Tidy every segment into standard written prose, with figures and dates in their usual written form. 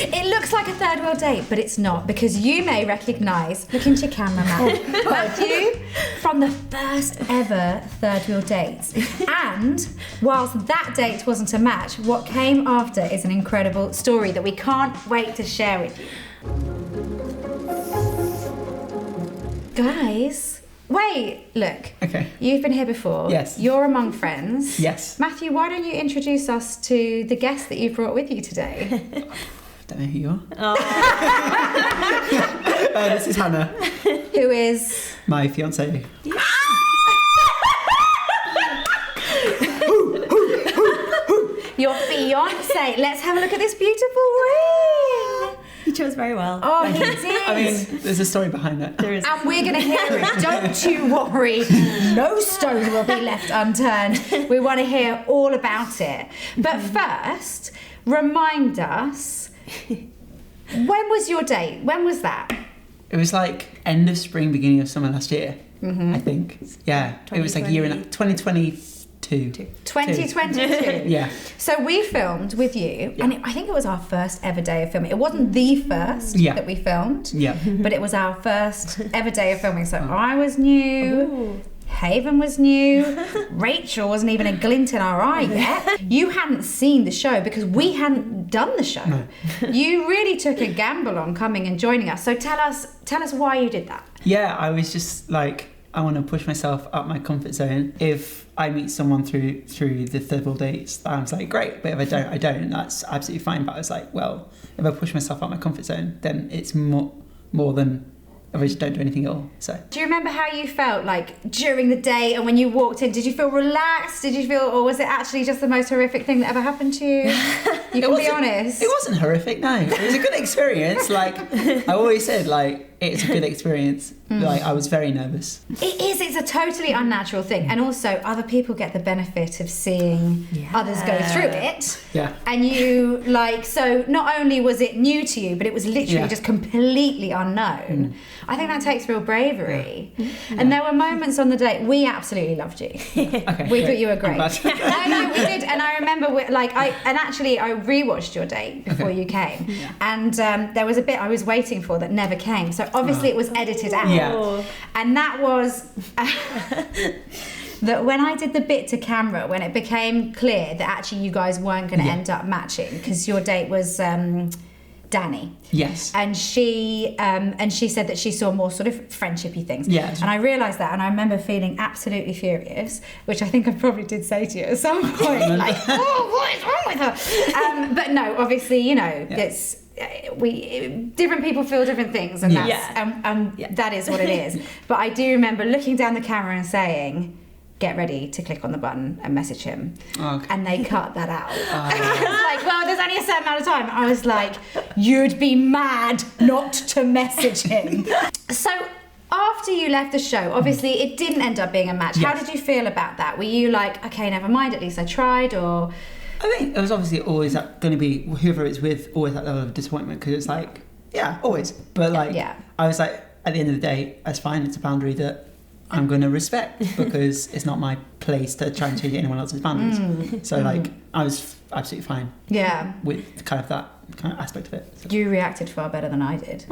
It looks like a third world date, but it's not, because you may recognise, look into your camera, Matt, Matthew, from the first ever third world dates. And whilst that date wasn't a match, what came after is an incredible story that we can't wait to share with you. Guys, wait, look. Okay. You've been here before. Yes. You're among friends. Yes. Matthew, why don't you introduce us to the guest that you've brought with you today? Don't know who you are. Oh. This is Hannah, Who is... my fiancée. your fiancé. Let's have a look at this beautiful ring. He chose very well. Oh, he did. I mean, there's a story behind it. There is. And we're going to hear it. Don't you worry. No stone will be left unturned. We want to hear all about it. But first, remind us, when was your date? When was that? It was like end of spring, beginning of summer last year, I think. Yeah, it was like a year and 2022. 2022. Yeah. So we filmed with you, and I think it was our first ever day of filming. It wasn't the first that we filmed, but it was our first ever day of filming. So I was new. Ooh. Haven was new. Rachel wasn't even a glint in our eye yet. You hadn't seen the show because we hadn't done the show. No. You really took a gamble on coming and joining us. So tell us why you did that. Yeah, I was just like, I want to push myself out my comfort zone. If I meet someone through the third world dates, I was like, great. But if I don't, that's absolutely fine. But I was like, well, if I push myself out my comfort zone, then it's more than if I just don't do anything at all. So. Do you remember how you felt like during the day and when you walked in? Did you feel relaxed? Did you feel, or was it actually just the most horrific thing that ever happened to you? You can be honest. It wasn't horrific, no. It was a good experience. Like I always said, like it's a good experience. Like I was very nervous. It is. It's a totally unnatural thing, and also other people get the benefit of seeing others go through it. Yeah. And you so not only was it new to you, but it was literally just completely unknown. I think that takes real bravery. And there were moments on the date we absolutely loved you. Okay. We thought you were great. No, we did. And I remember I rewatched your date before you came, and there was a bit I was waiting for that never came. So obviously it was edited out. Yeah. And that was that when I did the bit to camera, when it became clear that actually you guys weren't going to end up matching because your date was Danny. Yes. And she said that she saw more sort of friendshipy things. Yes. And I realised that, and I remember feeling absolutely furious, which I think I probably did say to you at some point, like, oh, what is wrong with her? But no, obviously, it's. Different people feel different things, and that is what it is. But I do remember looking down the camera and saying, get ready to click on the button and message him. Okay. And they cut that out. I was like, well, there's only a certain amount of time. I was like, you'd be mad not to message him. So after you left the show, obviously it didn't end up being a match. How did you feel about that? Were you like, okay, never mind, at least I tried, or... I think it was obviously always going to be whoever it's with, always that level of disappointment, because it's like, always. But like, I was like, at the end of the day, that's fine. It's a boundary that I'm going to respect because it's not my place to try and change anyone else's boundaries. So like, I was absolutely fine. Yeah. With kind of that kind of aspect of it. So. You reacted far better than I did.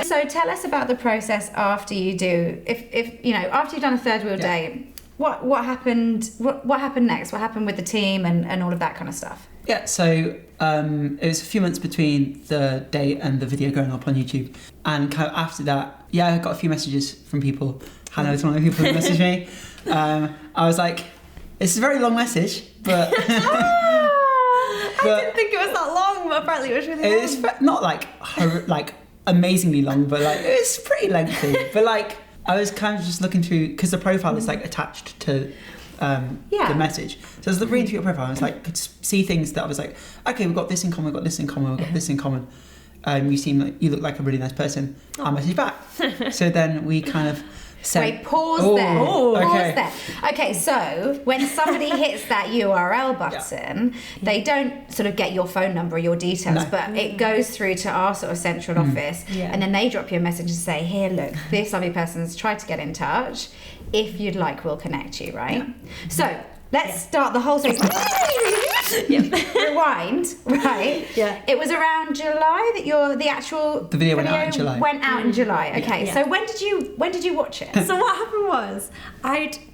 So tell us about the process after you do, if after you've done a third wheel day. What happened? What happened next? What happened with the team and all of that kind of stuff? Yeah, so it was a few months between the date and the video going up on YouTube, and kind of after that, I got a few messages from people. Hannah was one of the people who messaged me. I was like, it's a very long message, but I didn't think it was that long, but apparently it was really long. It's not like amazingly long, but like it's pretty lengthy. But like, I was kind of just looking through, because the profile is like attached to the message. So I was reading through your profile, and I was like, could see things that I was like, okay, we've got this in common, we've got this in common, we've got this in common. You look like a really nice person. I messaged back. So then we kind of said... Wait, pause there. Pause there. Okay, so when somebody hits that URL button, they don't sort of get your phone number or your details, but it goes through to our sort of central office, and then they drop you a message and say, here, look, this lovely person's tried to get in touch. If you'd like, we'll connect you, right? So let's start the whole thing. Rewind, right? Yeah. It was around July that the video went out in July. Went out in July. Okay. Yeah. So when did you watch it? So what happened was,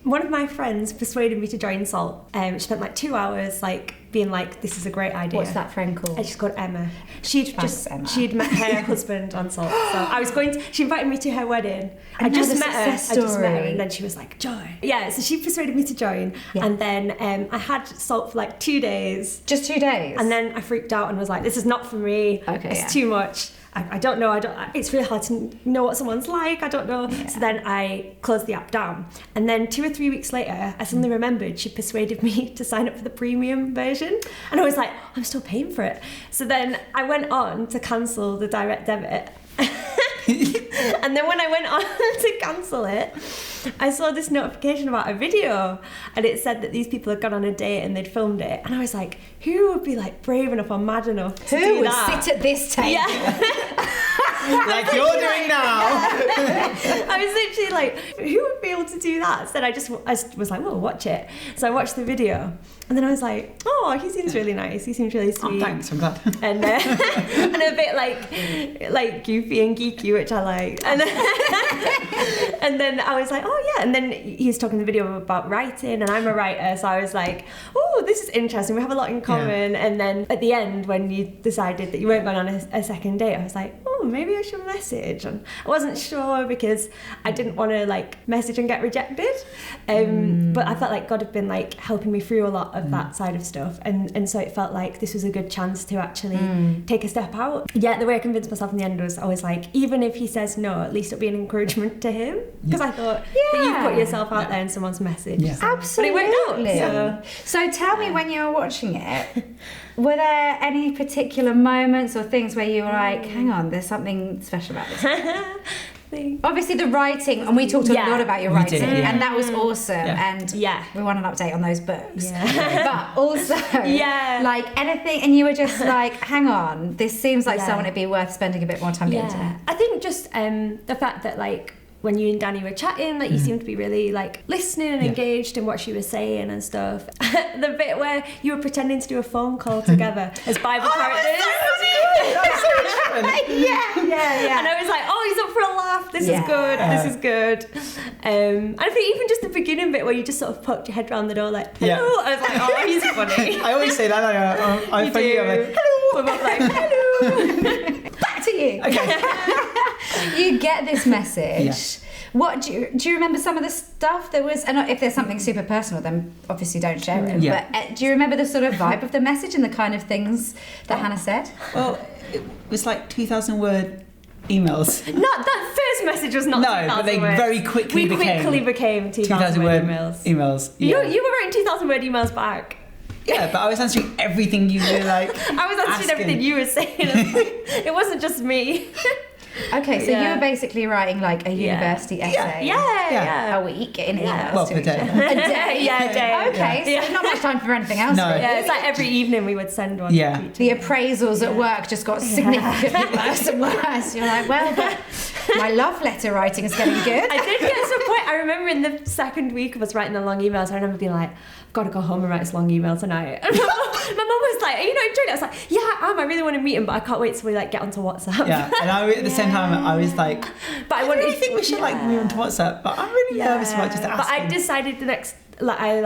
one of my friends persuaded me to join Salt. She spent like 2 hours like being like, this is a great idea. What's that friend called? And she's called Emma. She'd met her husband on Salt. So she invited me to her wedding. I just met her, and then she was like, join. Yeah, so she persuaded me to join. Yeah. And then I had Salt for like 2 days. Just 2 days? And then I freaked out and was like, this is not for me. Okay, it's too much. I don't know. It's really hard to know what someone's like. I don't know. Yeah. So then I closed the app down. And then 2 or 3 weeks later, I suddenly remembered she persuaded me to sign up for the premium version. And I was like, I'm still paying for it. So then I went on to cancel the direct debit. And then when I went on to cancel it, I saw this notification about a video, and it said that these people had gone on a date and they'd filmed it. And I was like, who would be like brave enough or mad enough to do that? Who would sit at this table? Yeah. Like you're doing now. I was literally like, who would be able to do that? So I was like, well, watch it. So I watched the video, and then I was like, oh, he seems really nice. He seems really sweet. Oh, thanks, I'm glad. And and a bit like goofy and geeky, which I like. And then I was like, oh yeah. And then he was talking in the video about writing, and I'm a writer, so I was like, oh, this is interesting. We have a lot in common. Yeah. And then at the end, when you decided that you weren't going on a second date, I was like, oh, maybe I should message. And I wasn't sure because I didn't want to like message and get rejected. But I felt like God had been like helping me through a lot of that side of stuff, and so it felt like this was a good chance to actually take a step out. Yeah, the way I convinced myself in the end was I was like, even if he says no, at least it'll be an encouragement to him, because I thought that you put yourself out there in someone's message. Yeah. So. Absolutely. But it worked out. So tell me, when you were watching it, were there any particular moments or things where you were like, hang on, there's something special about this? Obviously the writing, and we talked a lot about your writing, and that was awesome, and we want an update on those books. But also like anything, and you were just like, hang on, this seems like someone it'd be worth spending a bit more time getting to know. I think just the fact that like when you and Danny were chatting, like you seemed to be really like listening and engaged in what she was saying and stuff. The bit where you were pretending to do a phone call together as Bible characters. That was so much fun. Yeah. And I was like, oh, he's up for a laugh. This is good. This is good. And I think even just the beginning bit where you just sort of poked your head around the door like, hello. I was like, oh, he's funny. I always say that. I'm funny. I'm like, hello. We're both like, hello. Back to you. Okay. You get this message. Yeah. What do you remember some of the stuff that was, and if there's something super personal, then obviously don't share it. Yeah. But do you remember the sort of vibe of the message and the kind of things that Hannah said? Well, it was like 2,000 word emails. Not that first message was not. No, but they very quickly became 2,000 word emails. Yeah. You were writing 2,000 word emails back. Yeah, but I was answering everything you were like. I was answering everything you were saying. It wasn't just me. Okay, so you were basically writing like a university essay a week in emails. Well, a day. A day. Okay, so not much time for anything else. No. Really. Yeah, it's like every evening we would send one. Yeah. The appraisals at work just got significantly worse and worse. You're like, well, but my love letter writing is getting good. I did get to a point, I remember in the second week of us writing the long emails, I remember being like, I've got to go home and write this long email tonight. And my mum was like, are you not enjoying it? I was like, yeah, I am. I really want to meet him, but I can't wait till we like get onto WhatsApp. Yeah, and at the same time, I was like, but I really think we should like move on to WhatsApp, but I'm really nervous about just asking. But I decided the next, I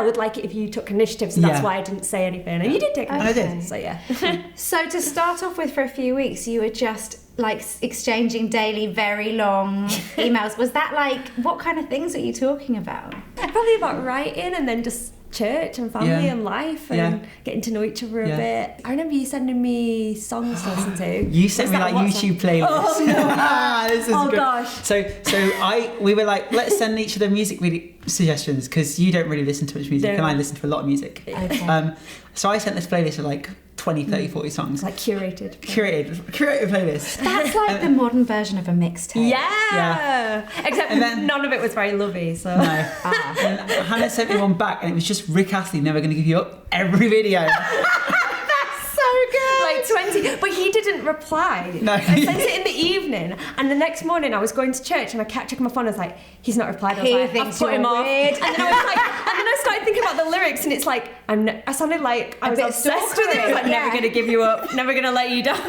would like it if you took initiative, so that's why I didn't say anything. And you did take initiative. And I did. So yeah. So to start off with, for a few weeks, you were just like exchanging daily, very long emails. Was that like, what kind of things were you talking about? Probably about writing, and then just church and family and life and getting to know each other a bit. I remember you sending me songs to listen to. You sent me like YouTube playlists. Oh no! This is good. Gosh. So we were like, let's send each other music suggestions, because you don't really listen to much music and I listen to a lot of music. Okay. So I sent this playlist of like 20, 30, 40 songs. Like curated playlist. That's like the modern version of a mixtape. Yeah. Except none of it was very lovey, so. No. And Hannah sent me one back, and it was just Rick Astley, Never Gonna Give You Up, every video. That's so good. like 20. But he didn't reply. No. I sent it in the evening, and the next morning I was going to church and I kept checking my phone. I was like, he's not replied. I was like, I've put him off. Weird. And then I was like, and then I started thinking about the lyrics, and it's like, I sounded like I was obsessed with it. I was like, never gonna give you up, never gonna let you down.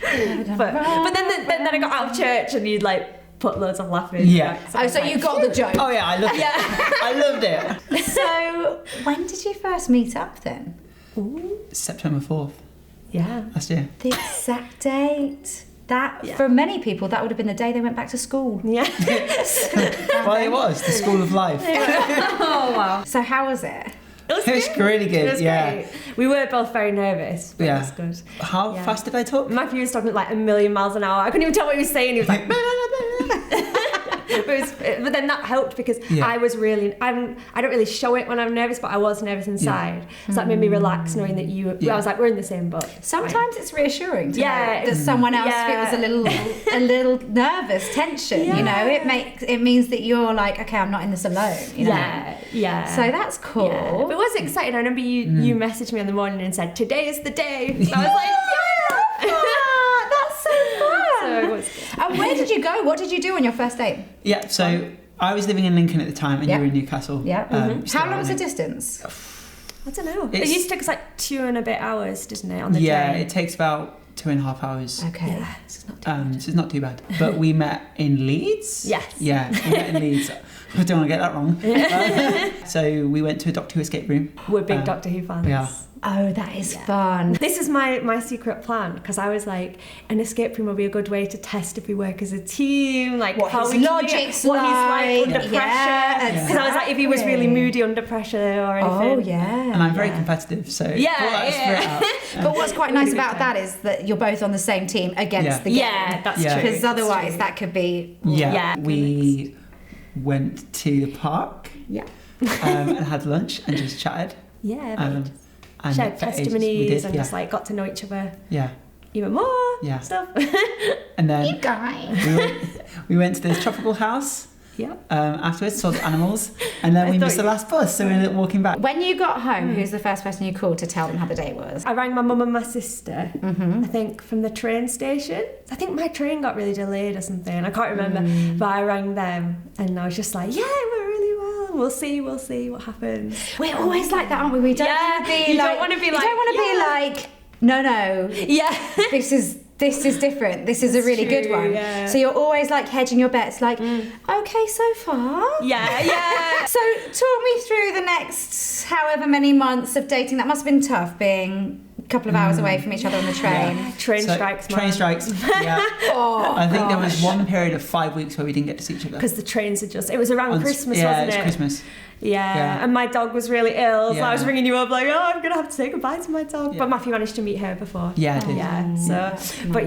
but then I got out of church and you'd like put loads of laughing. Yeah. So you got the joke. Oh yeah, I loved it. I loved it. So when did you first meet up then? September 4th. Yeah. Last year. The exact date. That for many people that would have been the day they went back to school. Yeah. Well, it was the school of life. Oh wow. So how was it? It was really good. It was great. We were both very nervous, but it was good. How fast did I talk? Matthew was talking like a million miles an hour. I couldn't even tell what he was saying. He was like, but then that helped because I was really, I don't really show it when I'm nervous, but I was nervous inside. So that made me relax knowing that I was like, we're in the same boat. Sometimes it's reassuring to know that someone else feels a little nervous tension. You know, it means that you're like, okay, I'm not in this alone. You know? Yeah. So that's cool. Yeah. But it was exciting. I remember you messaged me in the morning and said, today is the day. So I was like, that's so fun. So it was good. And where did you go? What did you do on your first date? Yeah, so I was living in Lincoln at the time and you were in Newcastle. Yeah. How long was the distance? I don't know. It used to take us like 2 and a bit hours, doesn't it, on the train? Yeah, it takes about 2.5 hours. Okay. Yeah, it's not too bad. So it's not too bad. But we met in Leeds. Yes. Yeah, we met in Leeds. I don't want to get that wrong. So we went to a Doctor Who escape room. We're big Doctor Who fans. Yeah. Oh, that is fun. This is my secret plan because I was like, an escape room will be a good way to test if we work as a team, like what how his logic's like, what he's like under pressure. Yeah, because I was like, if he was really moody under pressure or anything. Oh yeah. And I'm very competitive, so But what's quite nice about that is that you're both on the same team against the game. Yeah, that's true. Because otherwise that could be. We went to the park. Yeah. And had lunch and just chatted. Yeah. And shared testimonies and just like got to know each other. Yeah. Even more stuff. And then you guys. we went to this tropical house. Yeah. Afterwards, saw the animals, and then we missed the last bus, so we were walking back. When you got home, who's the first person you called to tell them how the day was? I rang my mum and my sister, I think, from the train station. I think my train got really delayed or something. I can't remember, but I rang them, and I was just like, yeah, we're really well. We'll see what happens. We're always like that, aren't we? We don't want to be you like. don't want to be like. You don't want to be like. No. Yeah. This is different. This is a really good one. Yeah. So you're always like hedging your bets, like, okay, so far. Yeah. So talk me through the next however many months of dating. That must have been tough, being a couple of hours away from each other on the train. Yeah. Train strikes. Yeah. I think there was one period of 5 weeks where we didn't get to see each other. Because the trains it was around Christmas, wasn't it? Yeah, it was Christmas. Yeah, and my dog was really ill, so I was ringing you up like, I'm going to have to say goodbye to my dog. But Matthew managed to meet her before. Yeah, I did. Yeah, so, but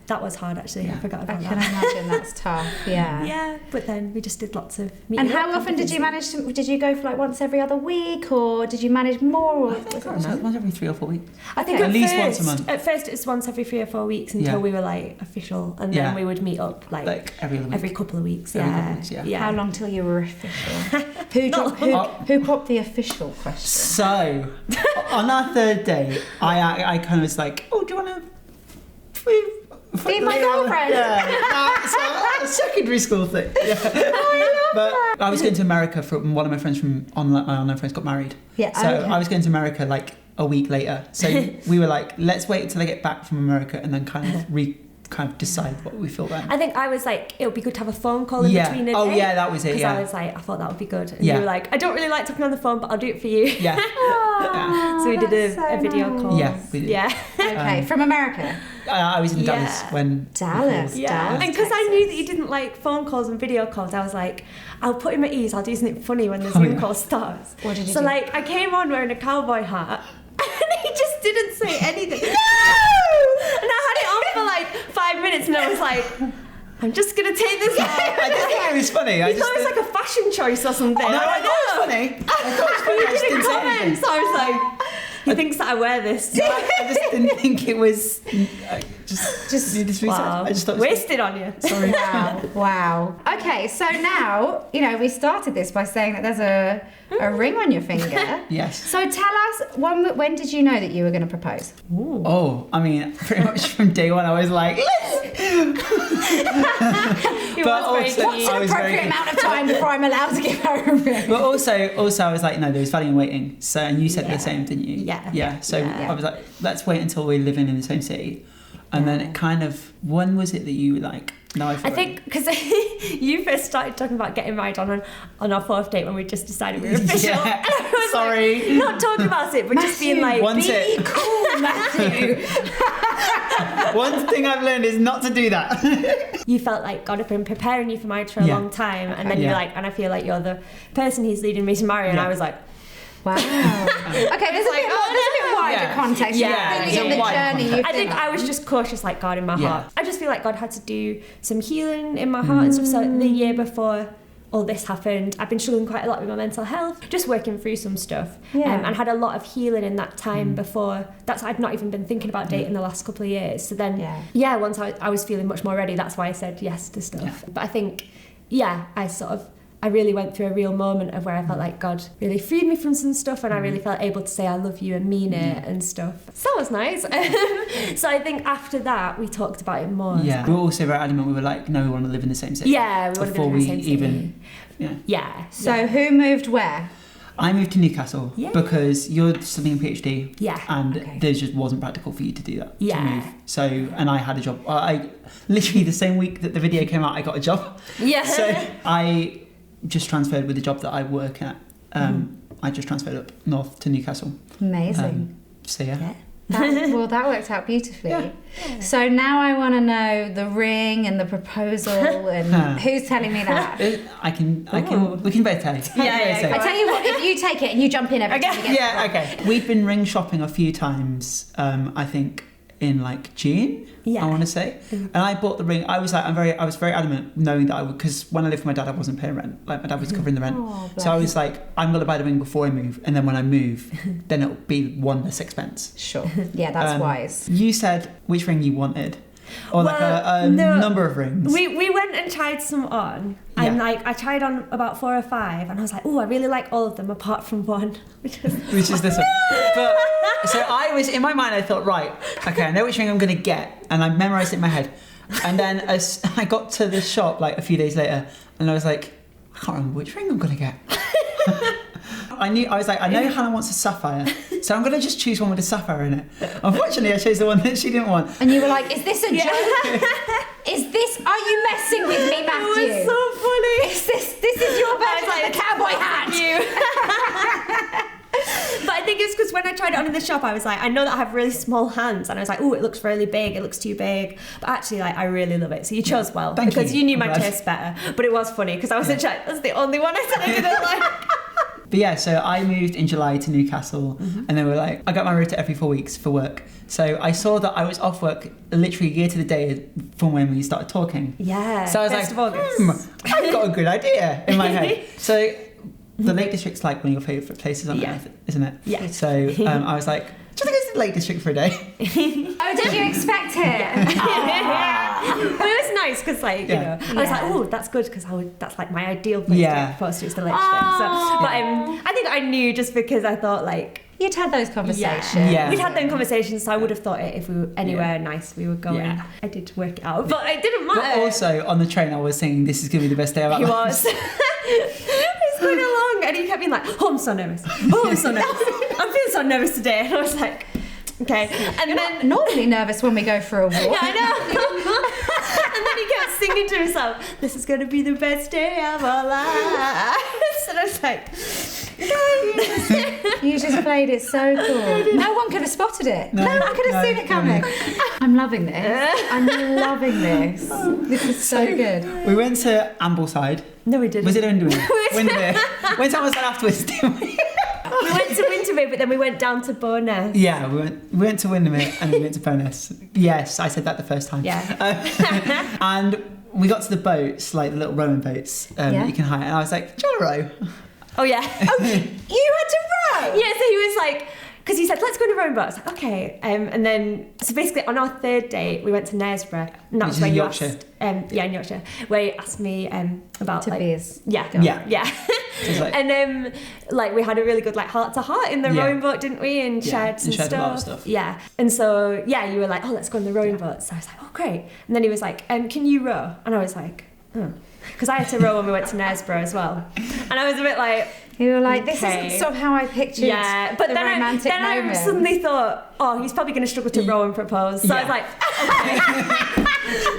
that was hard actually. I forgot about that. I can imagine that's tough. Yeah. Yeah, but then we just did lots of meeting. And how often did you manage to? Did you go for like once every other week, or did you manage more? Or once every 3 or 4 weeks. I think at least once a month. At first, it was once every 3 or 4 weeks until we were like official, and then we would meet up like every couple of weeks. Yeah. How long till you were official? Who popped the official question? So on our third day, I kind of was like, oh, do you want to? Be my girlfriend. It's a secondary school thing. Yeah. But I was going to America from one of my friends from my online friends got married. Yeah. So I was going to America like a week later. So we were like, let's wait until I get back from America and then kind of decide what we feel then. I think I was like, it would be good to have a phone call in between a day. Oh yeah, that was it. Because I was like, I thought that would be good. And you were like, I don't really like talking on the phone, but I'll do it for you. Yeah. So we did a video call. Yeah, we did. Yeah. Okay, from America. I was in Dallas when. Dallas. Yeah. And because I knew that you didn't like phone calls and video calls, I was like, I'll put him at ease. I'll do something funny when the Zoom call starts. What did you do? So like, I came on wearing a cowboy hat. And he just didn't say anything. No! And I had it on for like 5 minutes and I was like, I'm just going to take this off. I didn't think it was funny. I thought it was like a fashion choice or something. No, I thought it was funny. I thought it was funny. I just didn't say anything. So I was like, He thinks that I wear this. No, I just didn't think it was. Just need this research. Wow. I just thought Wasted on you. Sorry. Wow. Okay, so now, we started this by saying that there's a ring on your finger. Yes. So tell us, when did you know that you were going to propose? Ooh. Oh, I mean, pretty much from day one, I was like, but also, What's an appropriate amount of time before I'm allowed to give her a ring? But also, I was like, no, there was value in waiting. So, and you said the same, didn't you? Yeah. Yeah. So Yeah. I was like, let's wait until we're living in the same city. And then it kind of, when was it that you were like, no, I think because you first started talking about getting married on our 4th date when we just decided we were official. Yeah. And I was Sorry. like, not talking about it, but Matthew, just being like, be cool, Matthew. One thing I've learned is not to do that. you felt like God had been preparing you for marriage for a long time, and then you're like, and I feel like you're the person He's leading me to marry, and I was like, wow. Okay, there's a bit wider context. Yeah. Really in the journey. I think I was just cautious like God in my heart. I just feel like God had to do some healing in my heart and stuff. So the year before all this happened, I've been struggling quite a lot with my mental health, just working through some stuff, and had a lot of healing in that time before. That's I'd not even been thinking about dating the last couple of years. So then, once I was feeling much more ready, that's why I said yes to stuff. Yeah. But I think, I really went through a real moment of where I felt like God really freed me from some stuff, and I really felt able to say I love you and mean it and stuff. So that was nice. So I think after that we talked about it more. Yeah, we were also very adamant. We were like, no, we want to live in the same city. Yeah, we want to live in the same city. So who moved where? I moved to Newcastle because you're studying a PhD. Yeah. And there just wasn't practical for you to do that. Yeah. To move. So, and I had a job. I literally the same week that the video came out, I got a job. Yeah. So I just transferred with the job that I work at. I just transferred up north to Newcastle. Amazing. So yeah. That worked out beautifully. Yeah. So now I want to know the ring and the proposal and who's telling me that. I can. We can both tell you. I tell you what, if you take it and you jump in every time you get it. Okay. We've been ring shopping a few times. I think in like June. I want to say, and I bought the ring. I was very adamant, knowing that I would, because when I lived with my dad, I wasn't paying rent. Like my dad was covering the rent, so I was like, I'm gonna buy the ring before I move, and then when I move, then it'll be one less expense. Sure, yeah, that's wise. You said which ring you wanted, or like a number of rings. We went and tried some on, and I tried on about 4 or 5, and I was like, oh, I really like all of them apart from one, which is this one. But so I was in my mind, I thought, right, okay, I know which ring I'm gonna get, and I memorized it in my head. And then as I got to the shop like a few days later, and I was like, I can't remember which ring I'm gonna get. I know Hannah wants a sapphire, so I'm gonna just choose one with a sapphire in it. Unfortunately, I chose the one that she didn't want. And you were like, is this a joke? Are you messing with me, Matthew? It was so funny. This is your version of the cowboy hat. But I think it's because when I tried it on in the shop, I was like, I know that I have really small hands, and I was like, oh, it looks really big, it looks too big. But actually, like, I really love it. So you chose well, because you knew my taste better. But it was funny because I wasn't sure. That's the only one I said I didn't like. But yeah, so I moved in July to Newcastle, and then I got married every 4 weeks for work. So I saw that I was off work literally a year to the day from when we started talking. Yeah. So I was like, I've got a good idea in my head. So the Lake District's like one of your favourite places on earth, isn't it? Yeah. So I was like, do you think it's the Lake District for a day? Oh, did you expect it? Well, it was nice because, like, you know, I was like, oh, that's good because that's like my ideal place to propose to, is the Lake District. So, but I think I knew just because I thought, like, you'd had those conversations. Yeah. We'd had them conversations, so I would have thought it if we were anywhere nice we were going. Yeah. I did work it out, but it didn't matter. But also on the train, I was saying this is going to be the best day of our lives. He was. It's going along, and he kept being like, "Oh, I'm so nervous. Oh, I'm so nervous. I'm feeling so nervous today." And I was like, "Okay." And You're then not normally nervous when we go for a walk. Yeah, I know. And then he kept singing to himself, "This is going to be the best day of our lives." And I was like, You just played it so cool. No one could have spotted it. No one could have seen it coming. I'm loving this. I'm loving this. This is so good. We went to Ambleside. No, we didn't. Was it Windermere? Windermere. Went to Ambleside afterwards, didn't we? We went to Windermere, but then we went down to Bowness. Yeah, we went to Windermere and we went to Bowness. Yes, I said that the first time. Yeah. And we got to the boats, like the little rowing boats that you can hire. And I was like, do you want to row? Oh, yeah. Oh, you had to row? Yeah, so he was like, because he said, let's go on a rowing boat. I was like, okay. And then, so basically on our third date, we went to Knaresborough. And that was where you Yorkshire. asked, in Yorkshire, where you asked me about to be his yeah. And like we had a really good like heart to heart in the rowing boat, didn't we? And shared some shared stuff. a lot of stuff. Yeah. And so you were like, oh, let's go on the rowing boat. So I was like, oh, great. And then he was like, can you row? And I was like, oh. Because I had to row when we went to Knaresborough as well. And I was a bit like... You were like, this isn't sort of how I pictured but the then romantic moment. I suddenly thought, oh, he's probably going to struggle to row and propose. So I was like, okay.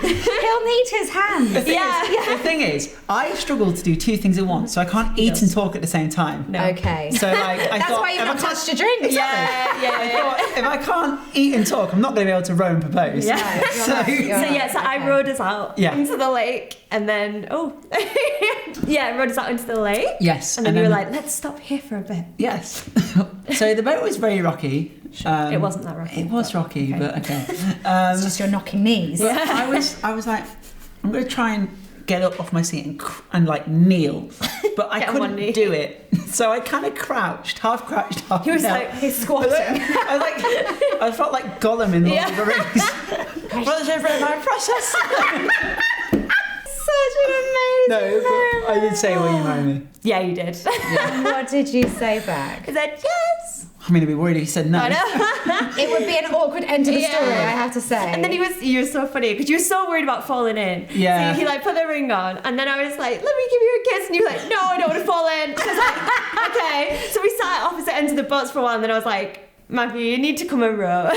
He'll need his hands. The thing is, I struggle to do two things at once, so I can't eat and talk at the same time. No. Okay. So like, I That's thought, why you've not touched your drink. I thought, if I can't eat and talk, I'm not going to be able to row and propose. Yeah. So I rowed us out into the lake, and then rowed us out into the lake. Yes. And then we were like, let's stop here for a bit. Yes. So the boat was very rocky. It wasn't that rocky. It was rocky, but okay. It's just your knocking knees. Yeah. I was like, I'm going to try and get up off my seat and like kneel, but I couldn't do it. So I kind of half crouched, half He was knelt. like, he's squatting. I felt like Gollum in Lord of the Rings. Brothers over in my process. Such an amazing but I did say, will you marry me? Yeah, you did. And what did you say back? I said, yes. I mean, I'd be worried if he said no. I know. It would be an awkward end to the story, I have to say. And then you were so funny because you were so worried about falling in. Yeah. So he like put the ring on, and then I was like, let me give you a kiss, and you were like, no, I don't want to fall in. So I was like, okay. So we sat at opposite ends of the boats for a while, and then I was like, Matthew, you need to come and row.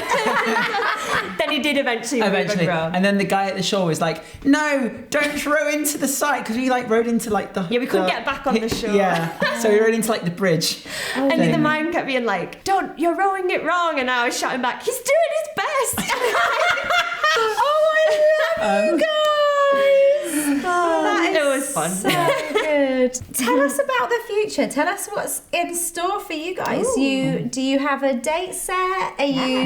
Then he did eventually move and row. And then the guy at the shore was like, no, don't row into the side, because we like rowed into like the... Yeah, we couldn't get back on the shore. Yeah, so we rowed into like the bridge. And the man kept being like, you're rowing it wrong. And I was shouting back, he's doing his best. Oh, I love you guys. It was fun. So good. Tell us about the future. Tell us what's in store for you guys. Do you have a date set? Are you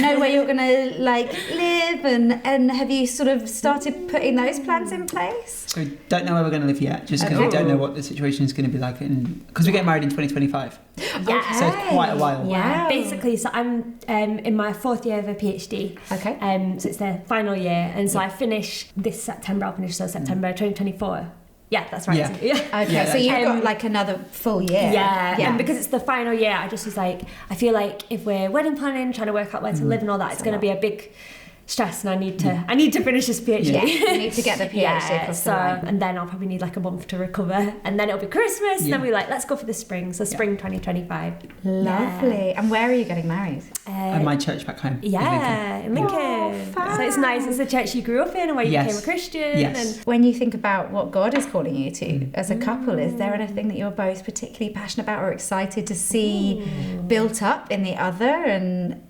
know where you're gonna like live, and have you sort of started putting those plans in place? So we don't know where we're going to live yet, just because we don't know what the situation is going to be like, because we get married in 2025. Yeah. So it's quite a while. Yeah, Wow. basically, so I'm in my fourth year of a PhD. Okay. So it's the final year, and so I finish this September. I'll finish September 2024. Yeah, that's right. Yeah. Okay, Yeah, so you've got like another full year. Yeah, and because it's the final year, I just was like, I feel like if we're wedding planning, trying to work out where to live and all that, it's going to be a big stress, and I need to finish this PhD. Yeah, you need to get the PhD across the line. And then I'll probably need like a month to recover, and then it'll be Christmas, and then we're like, let's go for the spring. So spring 2025. Lovely. And where are you getting married? At my church back home. In Lincoln. So it's nice. It's the church you grew up in, and where you became a Christian. Yes. And When you think about what God is calling you to as a couple, is there anything that you're both particularly passionate about or excited to see built up in the other and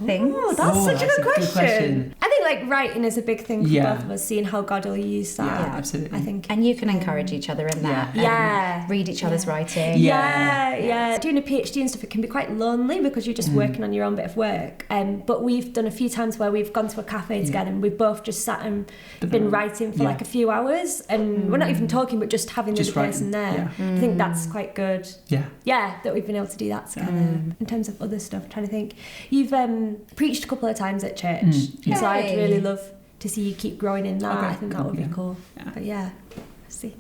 things? Oh, that's such a that's good question. I think like writing is a big thing for both of us, seeing how God will use that. Yeah, absolutely. I think. And you can encourage each other in that. Yeah. Read each other's writing. Yeah. Doing a PhD and stuff, it can be quite lonely because you're just working on your own bit of work. But we've done a few times where we've gone to a cafe together, and we've both just sat and been writing for like a few hours, and we're not even talking, but just having the other person there. I think that's quite good. Yeah, that we've been able to do that together. In terms of other stuff, I'm trying to think. You've preached a couple of times at church, so I'd really love to see you keep growing in that. I think that would be cool. But let's see.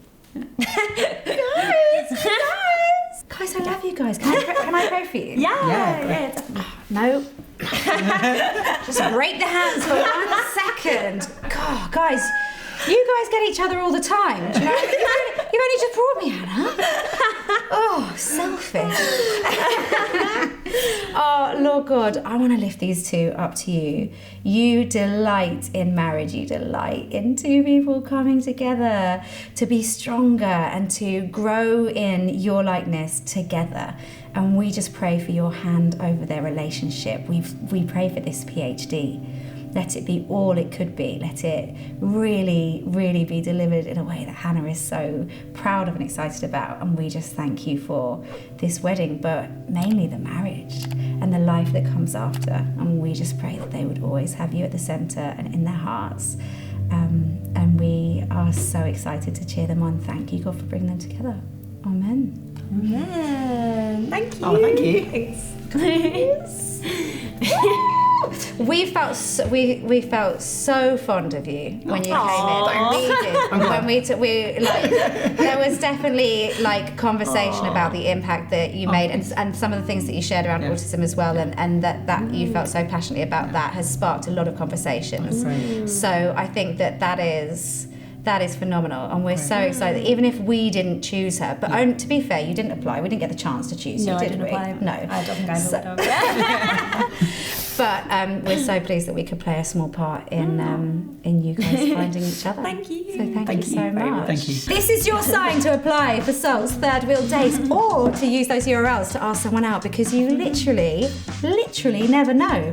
Guys, I love you guys. Can I pray for you? Yeah, definitely. No. Just break the hands for 1 second. God, guys, you guys get each other all the time. Do you know? You've only just brought me, Hannah. Oh, selfish. Oh, Lord God, I want to lift these two up to you. You delight in marriage. You delight in two people coming together to be stronger and to grow in your likeness together. And we just pray for your hand over their relationship. We pray for this PhD. Let it be all it could be. Let it really, really be delivered in a way that Hannah is so proud of and excited about. And we just thank you for this wedding, but mainly the marriage and the life that comes after. And we just pray that they would always have you at the centre and in their hearts. And we are so excited to cheer them on. Thank you, God, for bringing them together. Amen. Man, thank you. Oh, thank you. Thanks. We felt so fond of you when you came Aww. in. We did. There was definitely like conversation about the impact that you made, and some of the things that you shared around autism as well, and that you felt so passionately about that has sparked a lot of conversations. So I think that is phenomenal, and we're so excited. Even if we didn't choose her, but to be fair, you didn't apply. We didn't get the chance to choose you, did we? Apply. No, I don't think I ever would have. But we're so pleased that we could play a small part in you guys finding each other. Thank you. So thank you so much. Thank you. This is your sign to apply for Salt's third wheel dates, or to use those URLs to ask someone out, because you literally never know.